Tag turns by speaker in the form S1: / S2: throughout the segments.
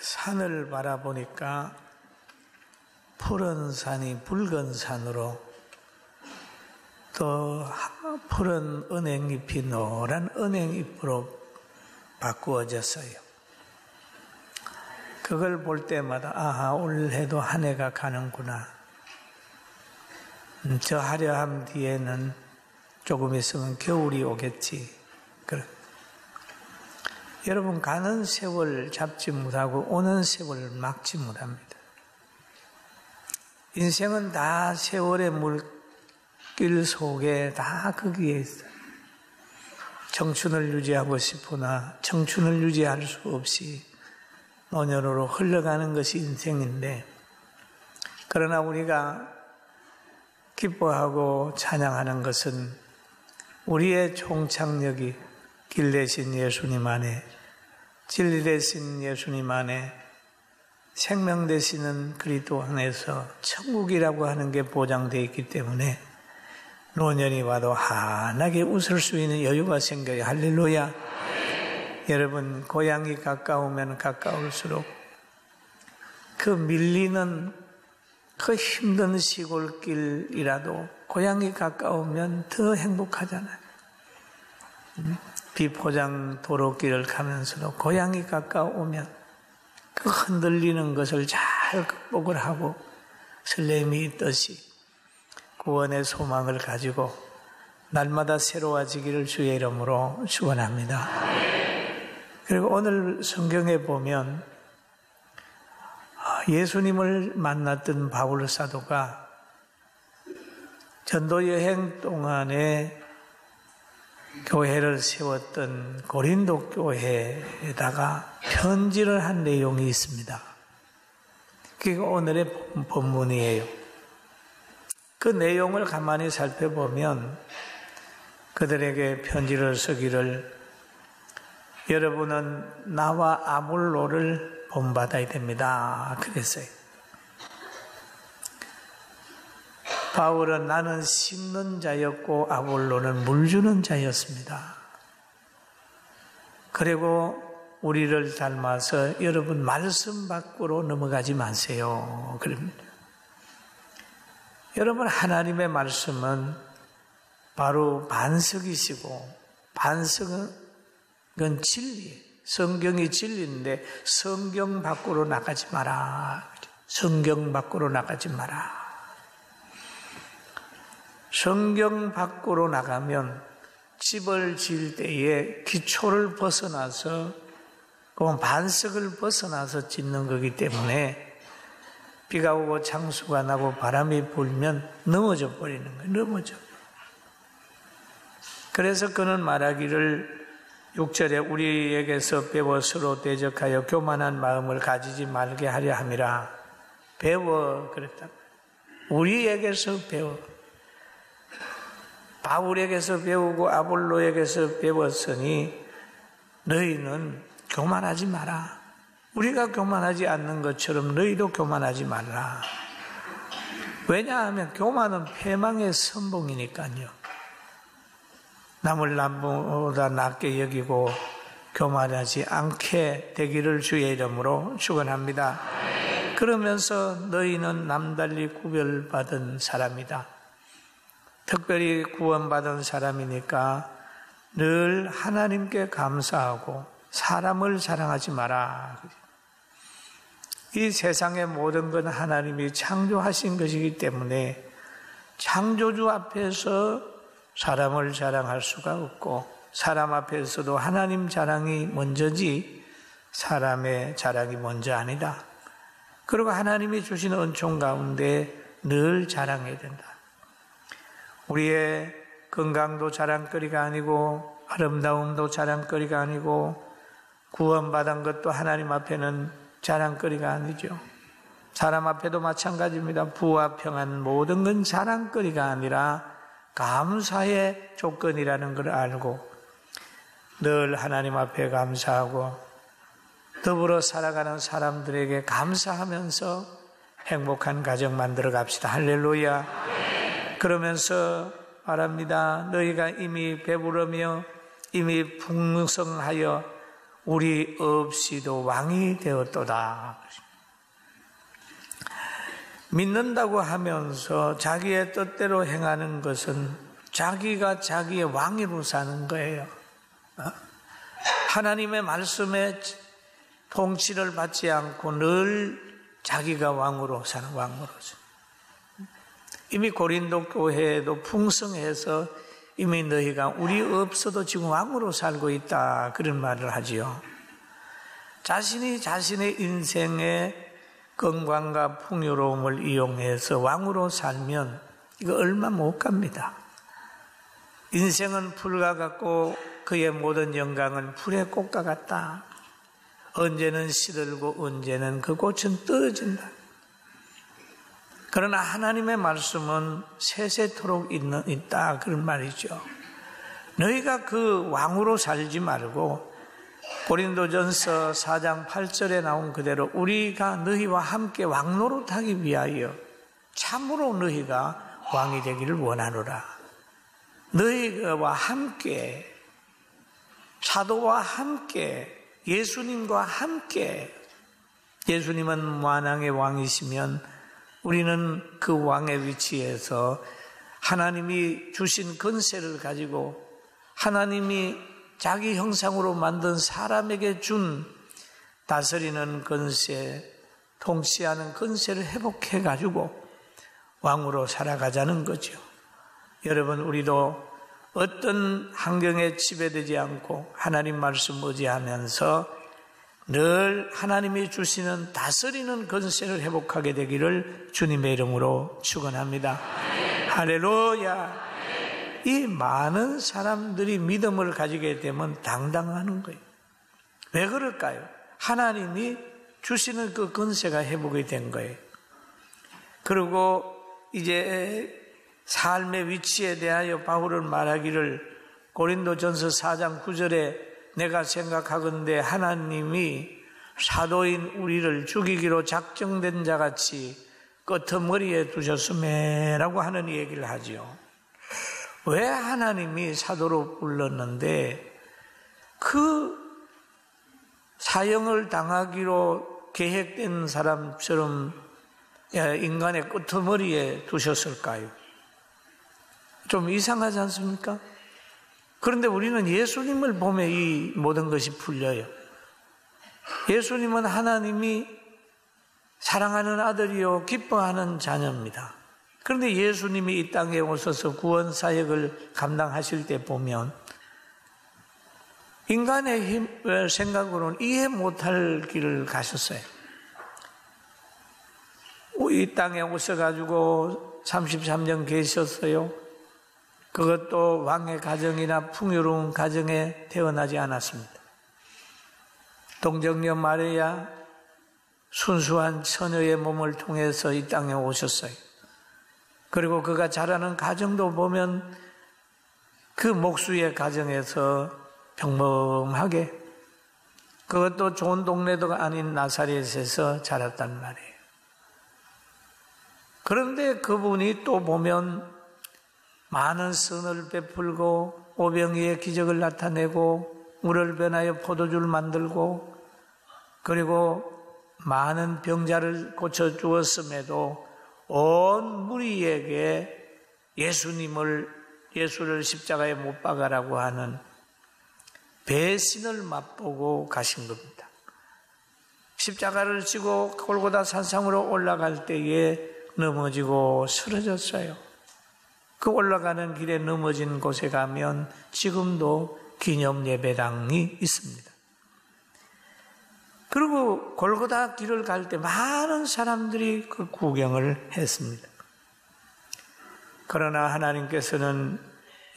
S1: 산을 바라보니까 푸른 산이 붉은 산으로 또 푸른 은행잎이 노란 은행잎으로 바꾸어졌어요. 그걸 볼 때마다 아하, 올해도 한 해가 가는구나. 저 화려함 뒤에는 조금 있으면 겨울이 오겠지. 여러분, 가는 세월 잡지 못하고 오는 세월 막지 못합니다. 인생은 다 세월의 물길 속에 다 거기에 있어요. 청춘을 유지하고 싶으나 청춘을 유지할 수 없이 노년으로 흘러가는 것이 인생인데, 그러나 우리가 기뻐하고 찬양하는 것은 우리의 종착역이 길 대신 예수님 안에, 진리 대신 예수님 안에, 생명 되시는 그리스도 안에서 천국이라고 하는 게 보장되어 있기 때문에 노년이 와도 환하게 웃을 수 있는 여유가 생겨요. 할렐루야. 여러분, 고향이 가까우면 가까울수록 그 밀리는 그 힘든 시골길이라도 고향이 가까우면 더 행복하잖아요. 비포장 도로길을 가면서도 고향이 가까우면 그 흔들리는 것을 잘 극복을 하고 설렘이 있듯이 구원의 소망을 가지고 날마다 새로워지기를 주의 이름으로 축원합니다. 그리고 오늘 성경에 보면 예수님을 만났던 바울 사도가 전도 여행 동안에 교회를 세웠던 고린도 교회에다가 편지를 한 내용이 있습니다. 그게 오늘의 본문이에요. 그 내용을 가만히 살펴보면 그들에게 편지를 쓰기를, 여러분은 나와 아볼로를 본받아야 됩니다. 그랬어요. 바울은 나는 심는 자였고 아볼로는 물 주는 자였습니다. 그리고 우리를 닮아서 여러분 말씀 밖으로 넘어가지 마세요. 그럽니다. 여러분, 하나님의 말씀은 바로 반석이시고, 반석은 진리예요. 성경이 진리인데 성경 밖으로 나가지 마라. 성경 밖으로 나가지 마라. 성경 밖으로 나가면 집을 지을 때에 기초를 벗어나서, 그 반석을 벗어나서 짓는 거기 때문에 비가 오고 창수가 나고 바람이 불면 넘어져 버리는 거예요. 넘어져. 그래서 그는 말하기를 6절에 우리에게서 배워 서로 대적하여 교만한 마음을 가지지 말게 하려 함이라. 배워 그랬다. 우리에게서 배워. 바울에게서 배우고 아볼로에게서 배웠으니 너희는 교만하지 마라. 우리가 교만하지 않는 것처럼 너희도 교만하지 말라. 왜냐하면 교만은 패망의 선봉이니까요. 남을 남보다 낮게 여기고 교만하지 않게 되기를 주의 이름으로 축원합니다. 그러면서 너희는 남달리 구별받은 사람이다. 특별히 구원받은 사람이니까 늘 하나님께 감사하고 사람을 자랑하지 마라. 이 세상의 모든 건 하나님이 창조하신 것이기 때문에 창조주 앞에서 사람을 자랑할 수가 없고, 사람 앞에서도 하나님 자랑이 먼저지 사람의 자랑이 먼저 아니다. 그리고 하나님이 주신 은총 가운데 늘 자랑해야 된다. 우리의 건강도 자랑거리가 아니고, 아름다움도 자랑거리가 아니고, 구원받은 것도 하나님 앞에는 자랑거리가 아니죠. 사람 앞에도 마찬가지입니다. 부와 평안 모든 건 자랑거리가 아니라 감사의 조건이라는 걸 알고 늘 하나님 앞에 감사하고 더불어 살아가는 사람들에게 감사하면서 행복한 가정 만들어 갑시다. 할렐루야. 그러면서 말합니다. 너희가 이미 배부르며 이미 풍성하여 우리 없이도 왕이 되었도다. 믿는다고 하면서 자기의 뜻대로 행하는 것은 자기가 자기의 왕으로 사는 거예요. 하나님의 말씀에 통치를 받지 않고 늘 자기가 왕으로 사는 왕으로서. 이미 고린도 교회에도 풍성해서 이미 너희가 우리 없어도 지금 왕으로 살고 있다 그런 말을 하지요. 자신이 자신의 인생의 건강과 풍요로움을 이용해서 왕으로 살면 이거 얼마 못 갑니다. 인생은 풀과 같고 그의 모든 영광은 풀의 꽃과 같다. 언제는 시들고 언제는 그 꽃은 떨어진다. 그러나 하나님의 말씀은 세세토록 있다 그런 말이죠. 너희가 그 왕으로 살지 말고 고린도전서 4장 8절에 나온 그대로 우리가 너희와 함께 왕노릇하기 위하여 참으로 너희가 왕이 되기를 원하노라. 너희와 함께, 사도와 함께, 예수님과 함께, 예수님은 만왕의 왕이시면 우리는 그 왕의 위치에서 하나님이 주신 권세를 가지고 하나님이 자기 형상으로 만든 사람에게 준 다스리는 권세, 통치하는 권세를 회복해 가지고 왕으로 살아가자는 거죠. 여러분, 우리도 어떤 환경에 지배되지 않고 하나님 말씀 의지하면서 늘 하나님이 주시는 다스리는 권세를 회복하게 되기를 주님의 이름으로 축원합니다. 할렐루야. 이 많은 사람들이 믿음을 가지게 되면 당당하는 거예요. 왜 그럴까요? 하나님이 주시는 그 권세가 회복이 된 거예요. 그리고 이제 삶의 위치에 대하여 바울은 말하기를 고린도전서 4장 9절에 내가 생각하건대 하나님이 사도인 우리를 죽이기로 작정된 자같이 끄트머리에 두셨음에라고 하는 얘기를 하죠. 왜 하나님이 사도로 불렀는데 그 사형을 당하기로 계획된 사람처럼 인간의 끄트머리에 두셨을까요? 좀 이상하지 않습니까? 그런데 우리는 예수님을 보면 이 모든 것이 풀려요. 예수님은 하나님이 사랑하는 아들이요 기뻐하는 자녀입니다. 그런데 예수님이 이 땅에 오셔서 구원 사역을 감당하실 때 보면 인간의 생각으로는 이해 못할 길을 가셨어요. 이 땅에 오셔가지고 33년 계셨어요. 그것도 왕의 가정이나 풍요로운 가정에 태어나지 않았습니다. 동정녀 마리아 순수한 처녀의 몸을 통해서 이 땅에 오셨어요. 그리고 그가 자라는 가정도 보면 그 목수의 가정에서 평범하게, 그것도 좋은 동네도 아닌 나사렛에서 자랐단 말이에요. 그런데 그분이 또 보면 많은 선을 베풀고 오병이의 기적을 나타내고 물을 변하여 포도주를 만들고 그리고 많은 병자를 고쳐주었음에도 온 무리에게 예수를 십자가에 못 박아라고 하는 배신을 맛보고 가신 겁니다. 십자가를 지고 골고다 산상으로 올라갈 때에 넘어지고 쓰러졌어요. 그 올라가는 길에 넘어진 곳에 가면 지금도 기념 예배당이 있습니다. 그리고 골고다 길을 갈 때 많은 사람들이 그 구경을 했습니다. 그러나 하나님께서는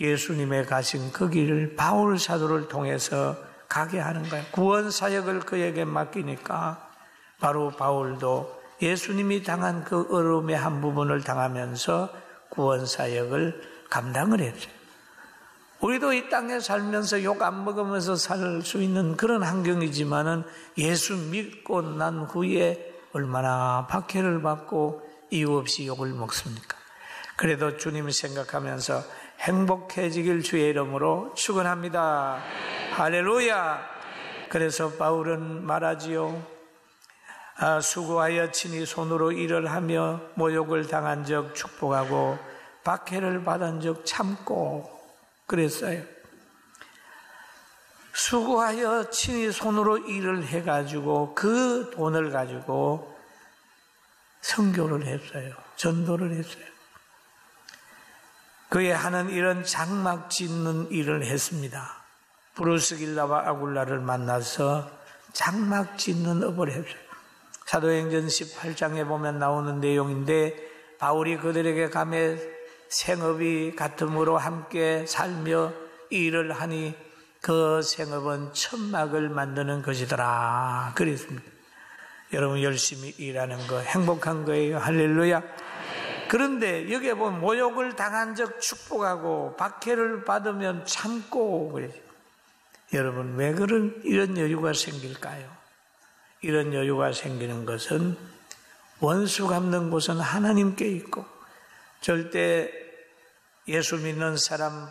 S1: 예수님의 가신 그 길을 바울 사도를 통해서 가게 하는 거예요. 구원 사역을 그에게 맡기니까 바로 바울도 예수님이 당한 그 어려움의 한 부분을 당하면서 구원 사역을 감당을 했죠. 우리도 이 땅에 살면서 욕 안 먹으면서 살 수 있는 그런 환경이지만은 예수 믿고 난 후에 얼마나 박해를 받고 이유 없이 욕을 먹습니까? 그래도 주님 생각하면서 행복해지길 주의 이름으로 축원합니다. 할렐루야. 그래서 바울은 말하지요. 수고하여 친히 손으로 일을 하며 모욕을 당한 적 축복하고 박해를 받은 적 참고 그랬어요. 수고하여 친히 손으로 일을 해가지고 그 돈을 가지고 선교를 했어요. 전도를 했어요. 그의 하는 일은 장막 짓는 일을 했습니다. 브루스길라와 아굴라를 만나서 장막 짓는 업을 했어요. 사도행전 18장에 보면 나오는 내용인데 바울이 그들에게 가매 생업이 같음으로 함께 살며 일을 하니 그 생업은 천막을 만드는 것이더라 그랬습니다. 여러분 열심히 일하는 거 행복한 거예요. 할렐루야. 그런데 여기에 보면 모욕을 당한 적 축복하고 박해를 받으면 참고 그래요. 여러분 왜 이런 여유가 생길까요? 이런 여유가 생기는 것은 원수 갚는 곳은 하나님께 있고 절대 예수 믿는 사람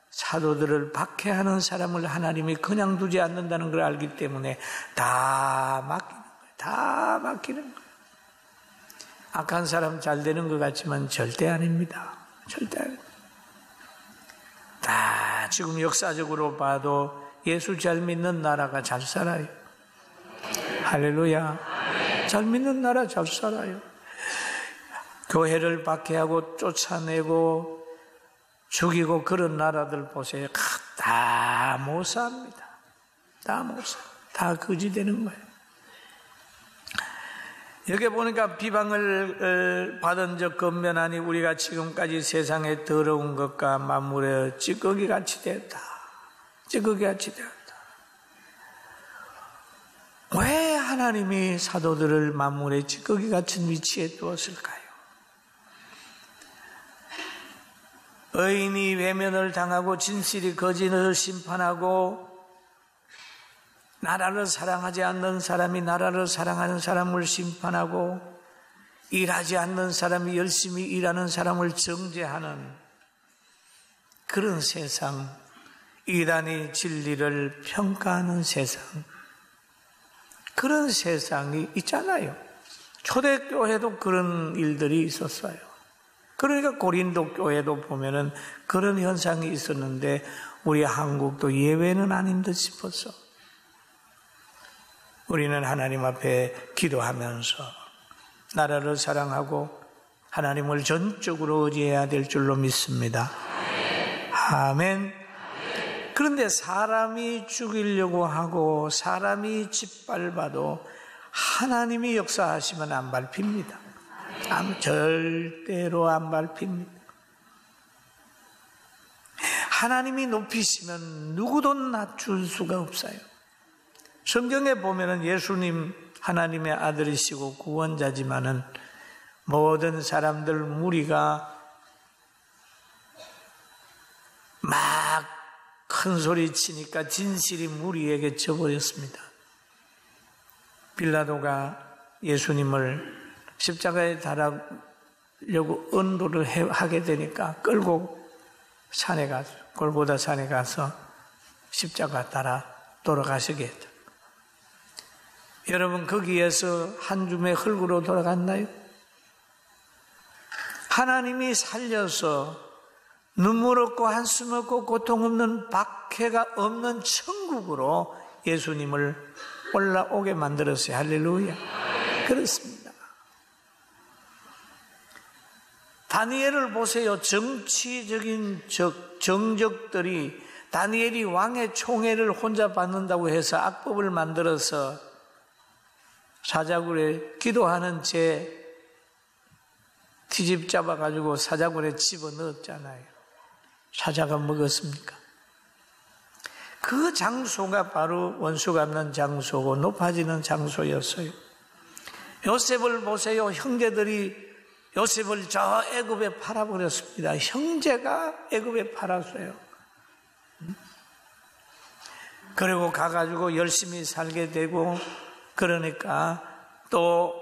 S1: 사도들을 박해하는 사람을 하나님이 그냥 두지 않는다는 걸 알기 때문에 다 맡기는 거예요. 다 맡기는 거예요. 악한 사람 잘 되는 것 같지만 절대 아닙니다. 절대 아닙니다. 다 지금 역사적으로 봐도 예수 잘 믿는 나라가 잘 살아요. 할렐루야. 잘 믿는 나라 잘 살아요. 교회를 박해하고 쫓아내고 죽이고 그런 나라들 보세요. 다 못 삽니다. 다 못 삽니다. 다 거지 되는 거예요. 여기 보니까 비방을 받은 적 건면하니 우리가 지금까지 세상에 더러운 것과 맞물려 찌꺼기 같이 되었다. 찌꺼기 같이 되었다. 왜 하나님이 사도들을 만물의 찌꺼기 같은 위치에 두었을까요? 의인이 외면을 당하고 진실이 거짓을 심판하고 나라를 사랑하지 않는 사람이 나라를 사랑하는 사람을 심판하고 일하지 않는 사람이 열심히 일하는 사람을 정죄하는 그런 세상, 이단이 진리를 평가하는 세상, 그런 세상이 있잖아요. 초대교회도 그런 일들이 있었어요. 그러니까 고린도 교회도 보면은 그런 현상이 있었는데 우리 한국도 예외는 아닌 듯 싶었어. 우리는 하나님 앞에 기도하면서 나라를 사랑하고 하나님을 전적으로 의지해야 될 줄로 믿습니다. 아멘. 그런데 사람이 죽이려고 하고 사람이 짓밟아도 하나님이 역사하시면 안 밟힙니다. 절대로 안 밟힙니다. 하나님이 높이시면 누구도 낮출 수가 없어요. 성경에 보면은 예수님 하나님의 아들이시고 구원자지만은 모든 사람들 무리가 막 큰 소리 치니까 진실이 무리에게 져버렸습니다. 빌라도가 예수님을 십자가에 달으려고 언도를 하게 되니까 끌고 산에 가서 골고다 산에 가서 십자가 따라 돌아가시게 했다. 여러분 거기에서 한 줌의 흙으로 돌아갔나요? 하나님이 살려서 눈물 없고 한숨 없고 고통 없는 박해가 없는 천국으로 예수님을 올라오게 만들었어요. 할렐루야. 그렇습니다. 다니엘을 보세요. 정치적인 정적들이 다니엘이 왕의 총애를 혼자 받는다고 해서 악법을 만들어서 사자굴에 기도하는 채 뒤집 잡아가지고 사자굴에 집어넣었잖아요. 사자가 먹었습니까? 그 장소가 바로 원수 갚는 장소고 높아지는 장소였어요. 요셉을 보세요. 형제들이 요셉을 저 애굽에 팔아버렸습니다. 형제가 애굽에 팔았어요. 그리고 가가지고 열심히 살게 되고 그러니까 또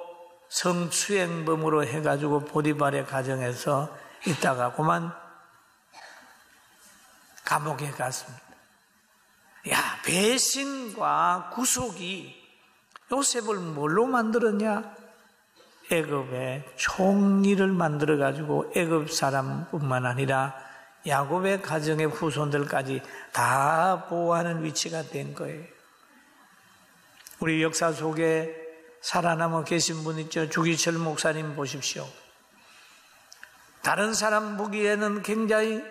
S1: 성추행범으로 해가지고 보디발의 가정에서 있다가 그만 감옥에 갔습니다. 야, 배신과 구속이 요셉을 뭘로 만들었냐? 애굽의 총리를 만들어가지고 애굽 사람뿐만 아니라 야곱의 가정의 후손들까지 다 보호하는 위치가 된 거예요. 우리 역사 속에 살아남아 계신 분 있죠? 주기철 목사님 보십시오. 다른 사람 보기에는 굉장히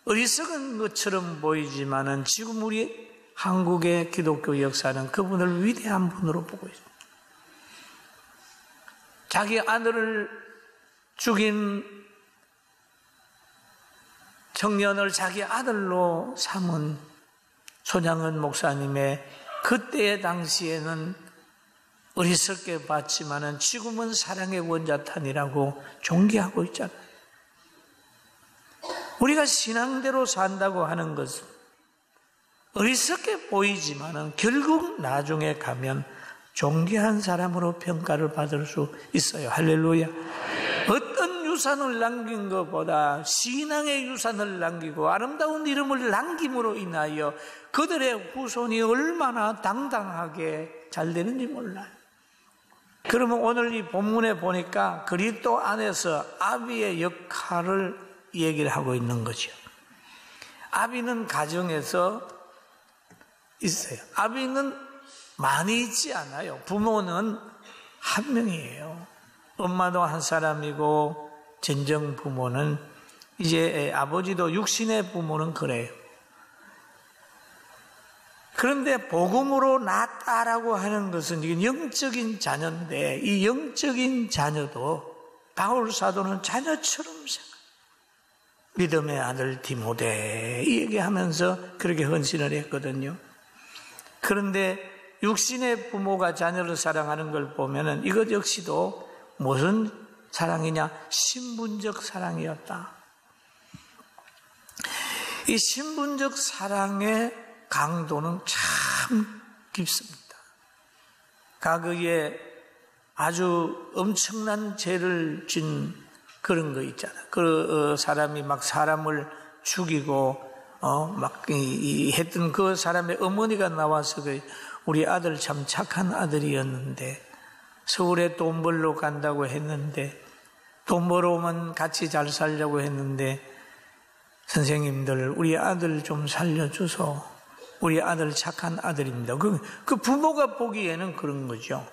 S1: 어리석은 것처럼 보이지만은 지금 우리 한국의 기독교 역사는 그분을 위대한 분으로 보고 있습니다. 자기 아들을 죽인 청년을 자기 아들로 삼은 손양은 목사님의 그때의 당시에는 어리석게 봤지만은 지금은 사랑의 원자탄이라고 존귀하고 있잖아요. 우리가 신앙대로 산다고 하는 것은 어리석게 보이지만은 결국 나중에 가면 존귀한 사람으로 평가를 받을 수 있어요. 할렐루야. 어떤 유산을 남긴 것보다 신앙의 유산을 남기고 아름다운 이름을 남김으로 인하여 그들의 후손이 얼마나 당당하게 잘 되는지 몰라요. 그러면 오늘 이 본문에 보니까 그리스도 안에서 아비의 역할을 얘기를 하고 있는 거죠. 아비는 가정에서 있어요. 아비는 많이 있지 않아요. 부모는 한 명이에요. 엄마도 한 사람이고 진정 부모는 이제 아버지도 육신의 부모는 그래요. 그런데 복음으로 낳았다라고 하는 것은 이게 영적인 자녀인데 이 영적인 자녀도 바울 사도는 자녀처럼 생각해요. 믿음의 아들 디모데 얘기하면서 그렇게 헌신을 했거든요. 그런데 육신의 부모가 자녀를 사랑하는 걸 보면은 이것 역시도 무슨 사랑이냐? 신분적 사랑이었다. 이 신분적 사랑의 강도는 참 깊습니다. 과거에 아주 엄청난 죄를 진 그런 거 있잖아. 그 사람이 막 사람을 죽이고 했던 그 사람의 어머니가 나와서 우리 아들 참 착한 아들이었는데 서울에 돈 벌러 간다고 했는데 돈 벌어오면 같이 잘 살려고 했는데 선생님들 우리 아들 좀 살려줘서 우리 아들 착한 아들입니다. 그 부모가 보기에는 그런 거죠.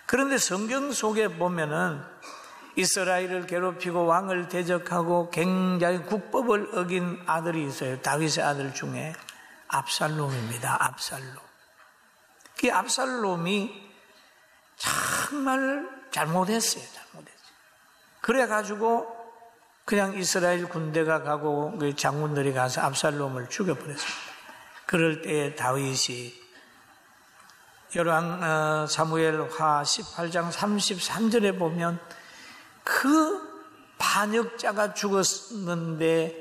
S1: 그런데 성경 속에 보면은 이스라엘을 괴롭히고 왕을 대적하고 굉장히 국법을 어긴 아들이 있어요. 다윗의 아들 중에 압살롬입니다. 압살롬. 그 압살롬이 정말 잘못했어요. 그래가지고 그냥 이스라엘 군대가 가고 그 장군들이 가서 압살롬을 죽여버렸습니다. 그럴 때 다윗이 열왕 사무엘하 18장 33절에 보면 그 반역자가 죽었는데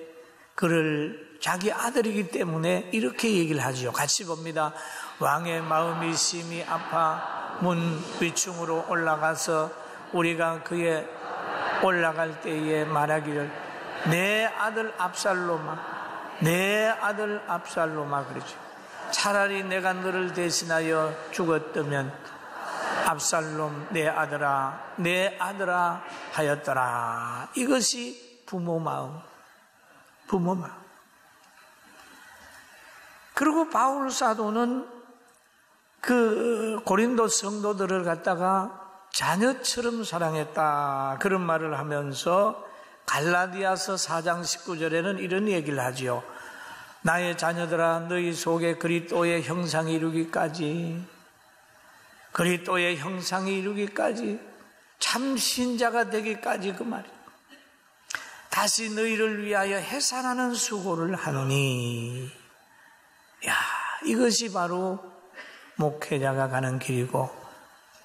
S1: 그를 자기 아들이기 때문에 이렇게 얘기를 하지요. 같이 봅니다. 왕의 마음이 심히 아파 문 위층으로 올라가서 우리가 그에 올라갈 때에 말하기를 내 아들 압살롬아 내 아들 압살롬아 그러죠. 차라리 내가 너를 대신하여 죽었다면 압살롬 내 아들아 하였더라. 이것이 부모 마음. 그리고 바울 사도는 그 고린도 성도들을 갖다가 자녀처럼 사랑했다 그런 말을 하면서 갈라디아서 4장 19절에는 이런 얘기를 하지요. 나의 자녀들아 너희 속에 그리스도의 형상이 이루기까지 참 신자가 되기까지 그 말이에요. 다시 너희를 위하여 해산하는 수고를 하노니. 야, 이것이 바로 목회자가 가는 길이고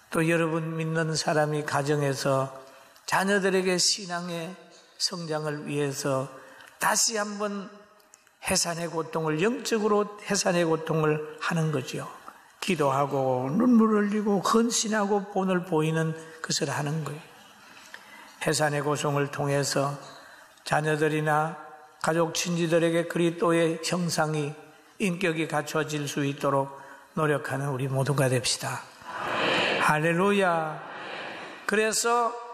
S1: 또 여러분 믿는 사람이 가정에서 자녀들에게 신앙의 성장을 위해서 다시 한번 해산의 고통을 영적으로 해산의 고통을 하는 거죠. 기도하고 눈물을 흘리고 헌신하고 본을 보이는 것을 하는 거예요. 해산의 고통을 통해서 자녀들이나 가족 친지들에게 그리스도의 형상이 인격이 갖춰질 수 있도록 노력하는 우리 모두가 됩시다. 할렐루야. 그래서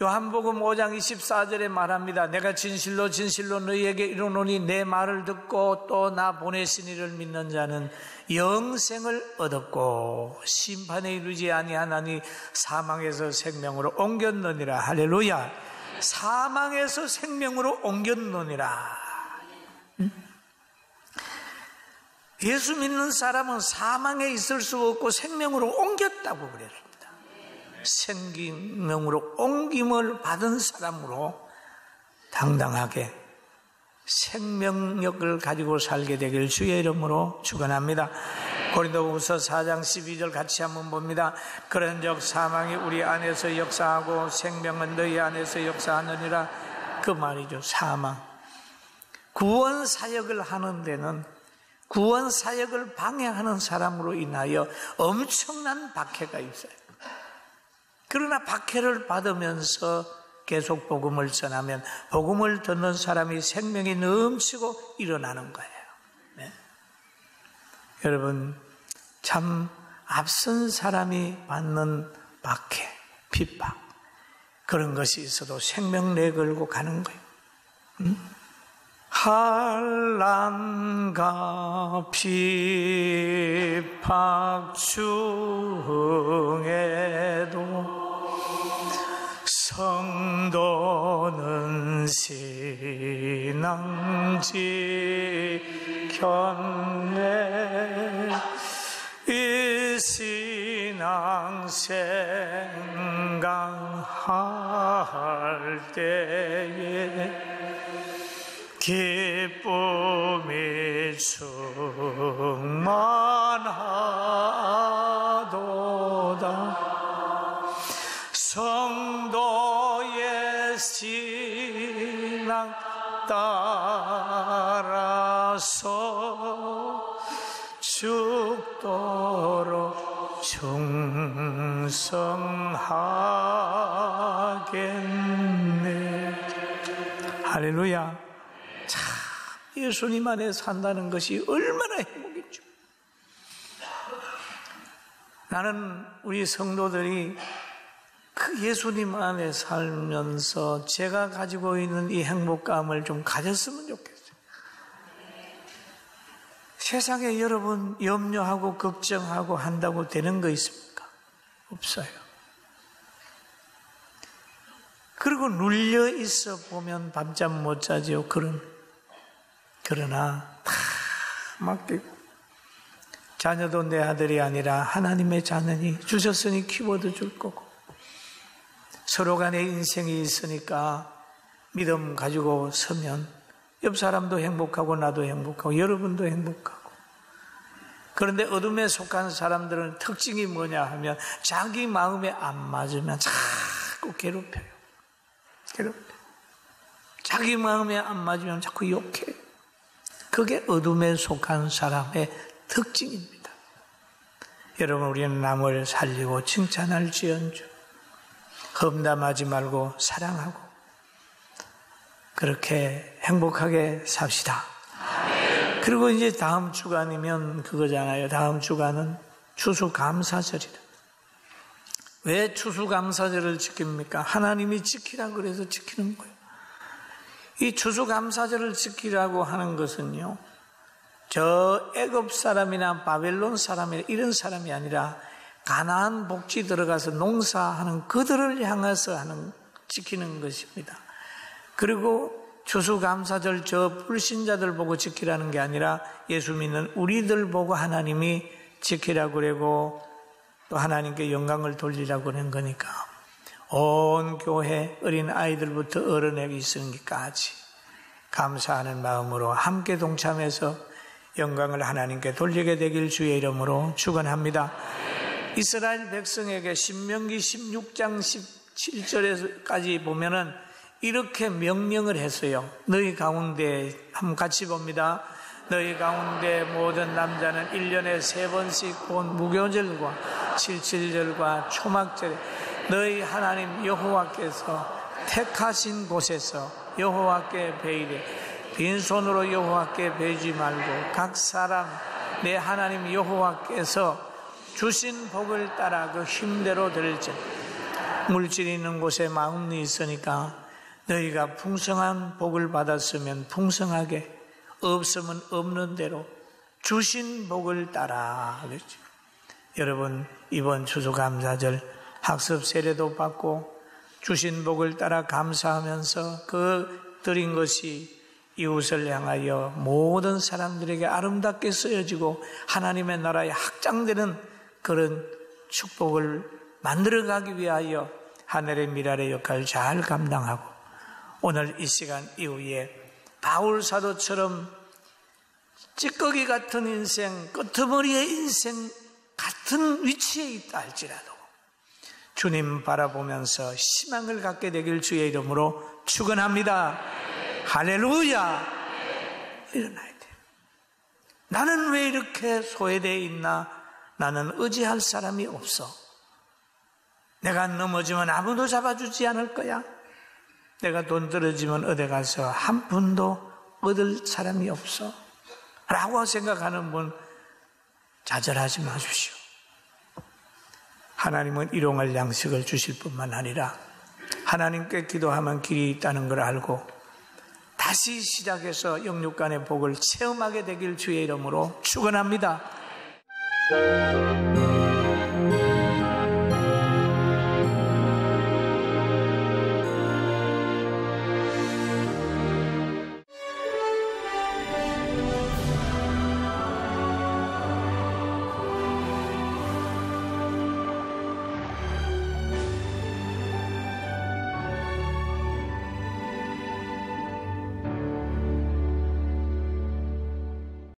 S1: 요한복음 5장 24절에 말합니다. 내가 진실로 진실로 너희에게 이르노니 내 말을 듣고 또 나 보내신 이를 믿는 자는 영생을 얻었고 심판에 이르지 아니하나니 사망에서 생명으로 옮겼느니라. 할렐루야. 사망에서 생명으로 옮겼느니라. 예수 믿는 사람은 사망에 있을 수 없고 생명으로 옮겼다고 그래요. 생명으로 옮김을 받은 사람으로 당당하게 생명력을 가지고 살게 되길 주의 이름으로 축원합니다. 고린도후서 4장 12절 같이 한번 봅니다. 그런즉 사망이 우리 안에서 역사하고 생명은 너희 안에서 역사하느니라. 그 말이죠. 사망. 구원 사역을 하는 데는 구원 사역을 방해하는 사람으로 인하여 엄청난 박해가 있어요. 그러나 박해를 받으면서 계속 복음을 전하면 복음을 듣는 사람이 생명이 넘치고 일어나는 거예요. 네. 여러분, 참 앞선 사람이 받는 박해, 핍박, 그런 것이 있어도 생명 내걸고 가는 거예요. 환난과 핍박 중에도 성도는 신앙 지켰네. 이 신앙 생각할 때에 기쁨이 충만하도다. 성도의 신앙 따라서 죽도록 충성하겠네. 할렐루야. 참, 예수님 안에 산다는 것이 얼마나 행복이죠. 나는 우리 성도들이 그 예수님 안에 살면서 제가 가지고 있는 이 행복감을 좀 가졌으면 좋겠어요. 세상에 여러분 염려하고 걱정하고 한다고 되는 거 있습니까? 없어요. 그리고 눌려 있어 보면 밤잠 못 자지요. 그러나 다 맡기고, 자녀도 내 아들이 아니라 하나님의 자녀니 주셨으니 키워드 줄 거고, 서로 간에 인생이 있으니까 믿음 가지고 서면 옆 사람도 행복하고 나도 행복하고 여러분도 행복하고. 그런데 어둠에 속한 사람들은 특징이 뭐냐 하면 자기 마음에 안 맞으면 자꾸 괴롭혀요. 자기 마음에 안 맞으면 자꾸 욕해요. 그게 어둠에 속한 사람의 특징입니다. 여러분, 우리는 남을 살리고 칭찬할 지언주, 험담하지 말고 사랑하고 그렇게 행복하게 삽시다. 그리고 이제 다음 주간이면 그거잖아요. 다음 주간은 추수감사절이다. 왜 추수감사절을 지킵니까? 하나님이 지키라고 그래서 지키는 거예요. 이 추수감사절을 지키라고 하는 것은요, 저 애굽 사람이나 바벨론 사람이나 이런 사람이 아니라 가나안 복지 들어가서 농사하는 그들을 향해서 지키는 것입니다. 그리고 추수감사절 저 불신자들 보고 지키라는 게 아니라 예수 믿는 우리들 보고 하나님이 지키라고 그러고 또 하나님께 영광을 돌리라고 그런 거니까 온 교회 어린 아이들부터 어른에게 있으니까지 감사하는 마음으로 함께 동참해서 영광을 하나님께 돌리게 되길 주의 이름으로 축원합니다. 이스라엘 백성에게 신명기 16장 17절까지 보면은 이렇게 명령을 했어요. 너희 가운데 한번 같이 봅니다. 너희 가운데 모든 남자는 1년에 3번씩 곧 무교절과 칠칠절과 초막절에 너희 하나님 여호와께서 택하신 곳에서 여호와께 빈손으로 여호와께 배지 말고 각 사람 내 하나님 여호와께서 주신 복을 따라 그 힘대로 될지. 물질이 있는 곳에 마음이 있으니까 너희가 풍성한 복을 받았으면 풍성하게, 없으면 없는 대로 주신 복을 따라. 그렇죠. 여러분, 이번 추수감사절 학습 세례도 받고 주신 복을 따라 감사하면서 그 드린 것이 이웃을 향하여 모든 사람들에게 아름답게 쓰여지고 하나님의 나라에 확장되는 그런 축복을 만들어가기 위하여 하늘의 미랄의 역할을 잘 감당하고, 오늘 이 시간 이후에 바울 사도처럼 찌꺼기 같은 인생, 끄트머리의 인생 같은 위치에 있다 할지라도 주님 바라보면서 희망을 갖게 되길 주의 이름으로 축원합니다. 할렐루야. 일어나야 돼. 나는 왜 이렇게 소외되어 있나? 나는 의지할 사람이 없어. 내가 넘어지면 아무도 잡아주지 않을 거야. 내가 돈 떨어지면 어디 가서 한 푼도 얻을 사람이 없어 라고 생각하는 분 좌절하지 마십시오. 하나님은 일용할 양식을 주실 뿐만 아니라 하나님께 기도하면 길이 있다는 걸 알고 다시 시작해서 영육간의 복을 체험하게 되길 주의 이름으로 축원합니다.